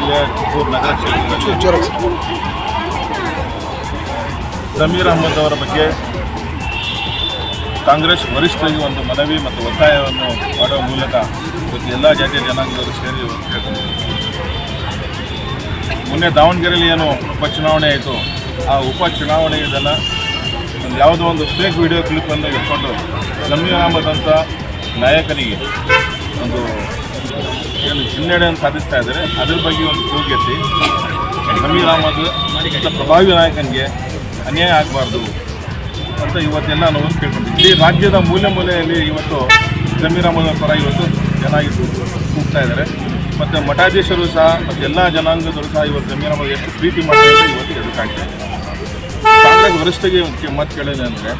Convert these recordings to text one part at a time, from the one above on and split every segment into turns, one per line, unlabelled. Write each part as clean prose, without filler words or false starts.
ಜಿಲ್ಲೆಯ ಚಿತ್ತೂರು ನಗರ ಕ್ಷೇತ್ರದಲ್ಲಿ ಜಮೀರ್ ಅಹ್ಮದ್ ಅವರ ಬಗ್ಗೆ ಕಾಂಗ್ರೆಸ್ ವರಿಷ್ಠರಿಗೆ ಒಂದು ಮನವಿ ಮತ್ತು ಒತ್ತಾಯವನ್ನು ಮಾಡುವ ಮೂಲಕ ಇವತ್ತು ಎಲ್ಲ ಜಾತಿಯ ಜನಾಂಗದವರು ಸೇರಿ ಕೇಳ್ಕೊಂಡಿದ್ದಾರೆ. ಮೊನ್ನೆ ದಾವಣಗೆರೆಯಲ್ಲಿ ಏನು ಉಪಚುನಾವಣೆ ಆಯಿತು, ಆ ಉಪಚುನಾವಣೆಯದೆಲ್ಲ ಒಂದು ಯಾವುದೋ ಒಂದು ಫೇಕ್ ವಿಡಿಯೋ ಕ್ಲಿಪ್ಪನ್ನು ಇಟ್ಕೊಂಡು ಜಮೀರ್ ಅಹ್ಮದ್ ಅಂತ ನಾಯಕನಿಗೆ ಒಂದು ಏನು ಹಿನ್ನಡೆಯನ್ನು ಸಾಧಿಸ್ತಾ ಇದ್ದಾರೆ. ಅದ್ರ ಬಗ್ಗೆ ಒಂದು ಕೂಗೆತ್ತಿ ಜಮೀರ್ ಅಹ್ಮದ್ ಇಂಥ ಪ್ರಭಾವಿ ನಾಯಕನಿಗೆ ಅನ್ಯಾಯ ಆಗಬಾರ್ದು ಅಂತ ಇವತ್ತೆಲ್ಲ ನಾವು ಕೇಳ್ಕೊಂಡಿದ್ದೀವಿ. ಇಡೀ ರಾಜ್ಯದ ಮೂಲೆಯಲ್ಲಿ ಇವತ್ತು ಜಮೀರ್ ಅಹ್ಮದ್ ಪರ ಇವತ್ತು ಜನ ಕೂಗ್ತಾ ಇದ್ದಾರೆ. ಮತ್ತು ಮಠಾಧೀಶರು ಸಹ ಮತ್ತು ಎಲ್ಲ ಜನಾಂಗದವರು ಸಹ ಇವತ್ತು ಜಮೀರ್ ಅಹ್ಮದ್ ಎಷ್ಟು ಪ್ರೀತಿ ಮಾಡ್ತಾರೆ ಇವತ್ತು ಎದುರಾಗ್ತಾ ಇದೆ. ಕಾಂಗ್ರೆಸ್ ವರಿಷ್ಠರಿಗೆ ಮಾತು ಕೇಳಿದೆ ಅಂದರೆ,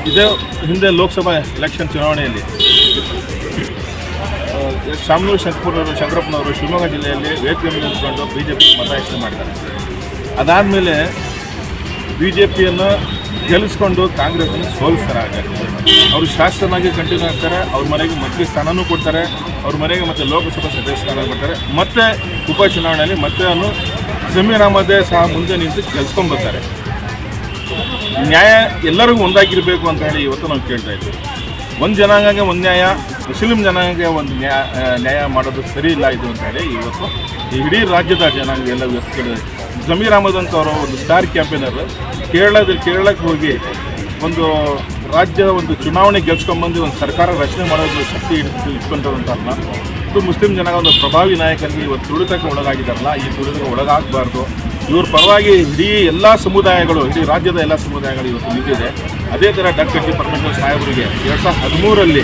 ಇದೇ ಹಿಂದೆ ಲೋಕಸಭಾ ಎಲೆಕ್ಷನ್ ಚುನಾವಣೆಯಲ್ಲಿ ಶಾಮನೂರು ಶಂಕರಪ್ಪನವರು ಶಿವಮೊಗ್ಗ ಜಿಲ್ಲೆಯಲ್ಲಿ ವೇದಿಕೆ ಮೇಲೆ ನಿಂತ್ಕೊಂಡು BJP ಮತಯಾಚನೆ ಮಾಡಿದ್ದಾರೆ. ಅದಾದಮೇಲೆ BJPಯನ್ನು ಗೆಲ್ಲಿಸ್ಕೊಂಡು ಕಾಂಗ್ರೆಸ್ಸನ್ನು ಸೋಲಿಸ್ತಾರೆ. ಅವರು ಶಾಸಕನಾಗಿ ಕಂಟಿನ್ಯೂ ಆಗ್ತಾರೆ, ಅವ್ರ ಮನೆಗೆ ಮಂತ್ರಿ ಸ್ಥಾನನೂ ಕೊಡ್ತಾರೆ, ಅವ್ರ ಮನೆಗೆ ಮತ್ತು ಲೋಕಸಭಾ ಸದಸ್ಯ ಸ್ಥಾನ ಕೊಡ್ತಾರೆ. ಮತ್ತು ಉಪಚುನಾವಣೆಯಲ್ಲಿ ಮತ್ತೆ ಅವನು ಜಮೀರ್ ಅಹ್ಮದೇ ಸಹ ಮುಂದೆ ನಿಂತು ಗೆಲ್ಸ್ಕೊಂಡ್ಬರ್ತಾರೆ. ನ್ಯಾಯ ಎಲ್ಲರಿಗೂ ಒಂದಾಗಿರಬೇಕು ಅಂತ ಹೇಳಿ ಇವತ್ತು ನಾವು ಕೇಳ್ತಾ ಇದ್ದೀವಿ. ಒಂದು ಜನಾಂಗಕ್ಕೆ ಒಂದು ನ್ಯಾಯ, ಮುಸ್ಲಿಂ ಜನಾಂಗಕ್ಕೆ ಒಂದು ನ್ಯಾಯ ಮಾಡೋದು ಸರಿ ಇಲ್ಲ ಇದು ಅಂತ ಹೇಳಿ ಇವತ್ತು ಇಡೀ ರಾಜ್ಯದ ಜನಾಂಗ ಎಲ್ಲ ಇವತ್ತು ಕೇಳಿದೆ. ಜಮೀರ್ ಅಹ್ಮದ್ ಅಂತವರು ಒಂದು ಸ್ಟಾರ್ ಕ್ಯಾಂಪೇನರ್ ಕೇರಳಕ್ಕೆ ಹೋಗಿ ಒಂದು ರಾಜ್ಯದ ಒಂದು ಚುನಾವಣೆ ಗೆಲ್ಸ್ಕೊಂಡ್ಬಂದು ಒಂದು ಸರ್ಕಾರ ರಚನೆ ಮಾಡೋದು ಶಕ್ತಿ ಇಟ್ಕೊಂಡಂತಲ್ಲ. ಇದು ಮುಸ್ಲಿಂ ಜನಾಂಗ ಒಂದು ಪ್ರಭಾವಿ ನಾಯಕರಿಗೆ ಇವತ್ತು ತುಳಿತಕ್ಕೆ ಒಳಗಾಗಿದ್ದಾರಲ್ಲ, ಈ ತುಳಿತಕ್ಕೆ ಒಳಗಾಗಬಾರ್ದು. ಇವ್ರ ಪರವಾಗಿ ಇಡೀ ಎಲ್ಲ ಸಮುದಾಯಗಳು, ಇಡೀ ರಾಜ್ಯದ ಎಲ್ಲ ಸಮುದಾಯಗಳು ಇವತ್ತು ನಿಂತಿದೆ. ಅದೇ ಥರ ಡಾಕ್ಟರ್ ಟಿ ಪರಮೇಶ್ವರ್ ಸಾಹೇಬರಿಗೆ 2013ರಲ್ಲಿ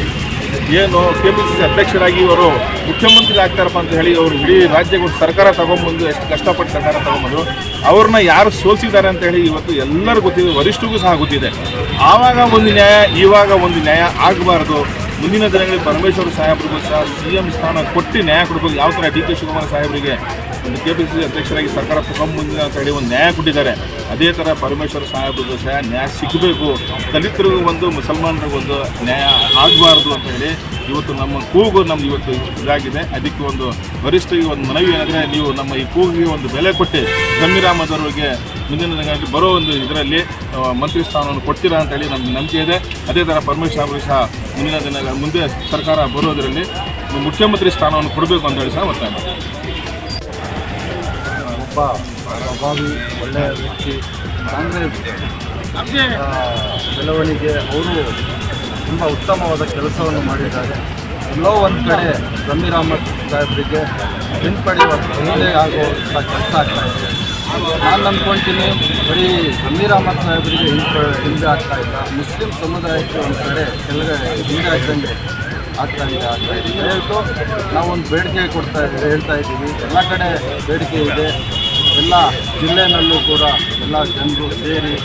ಏನು KPCC ಅಧ್ಯಕ್ಷರಾಗಿ ಇವರು ಮುಖ್ಯಮಂತ್ರಿ ಆಗ್ತಾರಪ್ಪ ಅಂತ ಹೇಳಿ ಅವರು ಇಡೀ ರಾಜ್ಯಗಳು ಸರ್ಕಾರ ತಗೊಂಬಂದು ಎಷ್ಟು ಕಷ್ಟಪಟ್ಟು ಸರ್ಕಾರ ತಗೊಂಬಂದರು. ಅವ್ರನ್ನ ಯಾರು ಸೋಲಿಸಿದ್ದಾರೆ ಅಂತ ಹೇಳಿ ಇವತ್ತು ಎಲ್ಲರೂ ಗೊತ್ತಿದೆ, ವರಿಷ್ಠರಿಗೂ ಸಹ ಗೊತ್ತಿದೆ. ಆವಾಗ ಒಂದು ನ್ಯಾಯ, ಇವಾಗ ಒಂದು ನ್ಯಾಯ ಆಗಬಾರ್ದು. ಮುಂದಿನ ದಿನಗಳಲ್ಲಿ ಪರಮೇಶ್ವರ್ ಸಾಹೇಬ್ರಿಗೂ ಸಹ CM ಸ್ಥಾನ ಕೊಟ್ಟು ನ್ಯಾಯ ಕೊಡಬೇಕು. ಯಾವ ಥರ DK ಶಿವಕುಮಾರ್ ಸಾಹೇಬರಿಗೆ ಒಂದು KPCC ಅಧ್ಯಕ್ಷರಾಗಿ ಸರ್ಕಾರ ತಗೊಂಬಂದಿದೆ ಅಂತ ಹೇಳಿ ಒಂದು ನ್ಯಾಯ ಕೊಟ್ಟಿದ್ದಾರೆ, ಅದೇ ಥರ ಪರಮೇಶ್ವರ್ ಸಾಹೇಬ್ರಿಗೂ ಸಹ ನ್ಯಾಯ ಸಿಗಬೇಕು. ದಲಿತರಿಗೂ ಒಂದು, ಮುಸಲ್ಮಾನರಿಗೂ ಒಂದು ನ್ಯಾಯ ಆಗಬಾರ್ದು ಅಂತ ಹೇಳಿ ಇವತ್ತು ನಮ್ಮ ಕೂಗು ನಮ್ದು ಇವತ್ತು ಇದಾಗಿದೆ. ಅದಕ್ಕೆ ಒಂದು ವರಿಷ್ಠರಿಗೆ ಒಂದು ಮನವಿ ಏನಂದರೆ, ನೀವು ನಮ್ಮ ಈ ಕೂಗಿಗೆ ಒಂದು ಬೆಲೆ ಕೊಟ್ಟು ಜಮೀರ್ ಅಹ್ಮದ್ ಅವರಿಗೆ ಮುಂದಿನ ದಿನಗಳಲ್ಲಿ ಬರೋ ಒಂದು ಇದರಲ್ಲಿ ಮಂತ್ರಿ ಸ್ಥಾನವನ್ನು ಕೊಡ್ತೀರಾ ಅಂತೇಳಿ ನಮಗೆ ನಂಬಿಕೆ ಇದೆ. ಅದೇ ಥರ ಪರಮೇಶ್ವರ್ ಅವರು ಸಹ ಮುಂದಿನ ದಿನಗಳ ಮುಂದೆ ಸರ್ಕಾರ ಬರೋದರಲ್ಲಿ ಮುಖ್ಯಮಂತ್ರಿ ಸ್ಥಾನವನ್ನು ಕೊಡಬೇಕು ಅಂತ ಹೇಳಿ ಸಹ ಒತ್ತಾಯ ಮಾಡ್ತಾರೆ.
ಒಬ್ಬ ಪ್ರಭಾವಿ ಒಳ್ಳೆಯ ವ್ಯಕ್ತಿ, ಕಾಂಗ್ರೆಸ್ ಬೆಳವಣಿಗೆ ಅವರು ತುಂಬ ಉತ್ತಮವಾದ ಕೆಲಸವನ್ನು ಮಾಡಿದ್ದಾರೆ. ಎಲ್ಲೋ ಒಂದು ಕಡೆ ಜಮೀರ್ ಅಹ್ಮದ್ ಸಾಹೇಬರಿಗೆ ಹಿಂಪಡೆಯುವ ತೊಂದರೆ ಆಗುವಂಥ ಕೆಲಸ ಆಗ್ತಾಯಿದೆ. ನಾನು ಅಂದ್ಕೊಳ್ತೀನಿ, ಬರೀ ಜಮೀರ್ ಅಹ್ಮದ್ ಸಾಹೇಬರಿಗೆ ಹಿಂದೆ ಆಗ್ತಾಯಿಲ್ಲ, ಮುಸ್ಲಿಂ ಸಮುದಾಯಕ್ಕೆ ಒಂದು ಕಡೆ ಕೆಳಗಡೆ ಹಿಂದೆ ಹಾಕಂಗೆ ಆಗ್ತಾಯಿದೆ. ದಯವಿಟ್ಟು ನಾವೊಂದು ಬೇಡಿಕೆ ಹೇಳ್ತಾ ಇದ್ದೀವಿ. ಎಲ್ಲ ಕಡೆ ಬೇಡಿಕೆ ಇದೆ, ಎಲ್ಲ ಜಿಲ್ಲೆನಲ್ಲೂ ಕೂಡ ಎಲ್ಲ ಜನರು ಸೇರಿ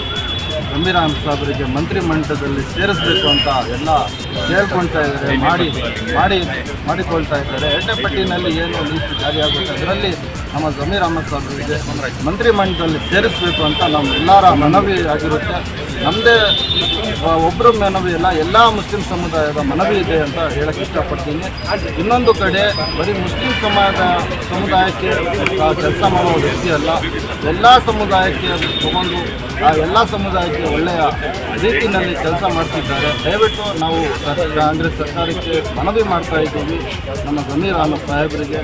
ಜಮೀರ್ ಅಹ್ಮದ್ ಸಾಹೇಬರಿಗೆ ಮಂತ್ರಿಮಂಡಲದಲ್ಲಿ ಸೇರಿಸಬೇಕು ಅಂತ ಎಲ್ಲ ಕೇಳ್ಕೊಳ್ತಾ ಇದ್ದಾರೆ, ಮಾಡಿಕೊಳ್ತಾ ಇದ್ದಾರೆ. ಎರಡನೇ ಪಟ್ಟಿನಲ್ಲಿ ಏನು ನೀತಿ ಜಾರಿಯಾಗುತ್ತೆ ಅದರಲ್ಲಿ ನಮ್ಮ ಜಮೀರ್ ಅಹ್ಮದ್ ಸಾಹೇಬರಿಗೆ ಮಂತ್ರಿಮಂಡಲದಲ್ಲಿ ಸೇರಿಸಬೇಕು ಅಂತ ನಮ್ಮ ಎಲ್ಲರ ಮನವಿ ಆಗಿರುತ್ತೆ. ನಮ್ಮದೇ ಒಬ್ಬರು ಮನವಿ ಇಲ್ಲ, ಎಲ್ಲ ಮುಸ್ಲಿಂ ಸಮುದಾಯದ ಮನವಿ ಇದೆ ಅಂತ ಹೇಳಕ್ಕೆ ಇಷ್ಟಪಡ್ತೀನಿ. ಇನ್ನೊಂದು ಕಡೆ ಬರೀ ಮುಸ್ಲಿಂ ಸಮುದಾಯಕ್ಕೆ ಕೆಲಸ ಮಾಡುವ ವ್ಯಕ್ತಿ ಅಲ್ಲ, ಎಲ್ಲ ಸಮುದಾಯಕ್ಕೆ ತಗೊಂಡು ಆ ಎಲ್ಲ ಸಮುದಾಯಕ್ಕೆ ಒಳ್ಳೆಯ ರೀತಿಯಲ್ಲಿ ಕೆಲಸ ಮಾಡ್ತಿದ್ದಾರೆ. ದಯವಿಟ್ಟು ನಾವು ಕಾಂಗ್ರೆಸ್ ಸರ್ಕಾರಕ್ಕೆ ಮನವಿ ಮಾಡ್ತಾ ಇದ್ದೀವಿ, ನಮ್ಮ ಜಮೀರ್ ಅಹ್ಮದ್ ಸಾಹೇಬರಿಗೆ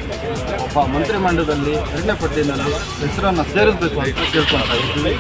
ಒಬ್ಬ ಮಂತ್ರಿಮಂಡಲದಲ್ಲಿ ಎರಡನೇ ಪಟ್ಟಿನಲ್ಲಿ ಹೆಸರನ್ನು ಸೇರಿಸಬೇಕು ಅಂತ ಕೇಳ್ಕೊಳ್ತಾ ಇದ್ದೀವಿ.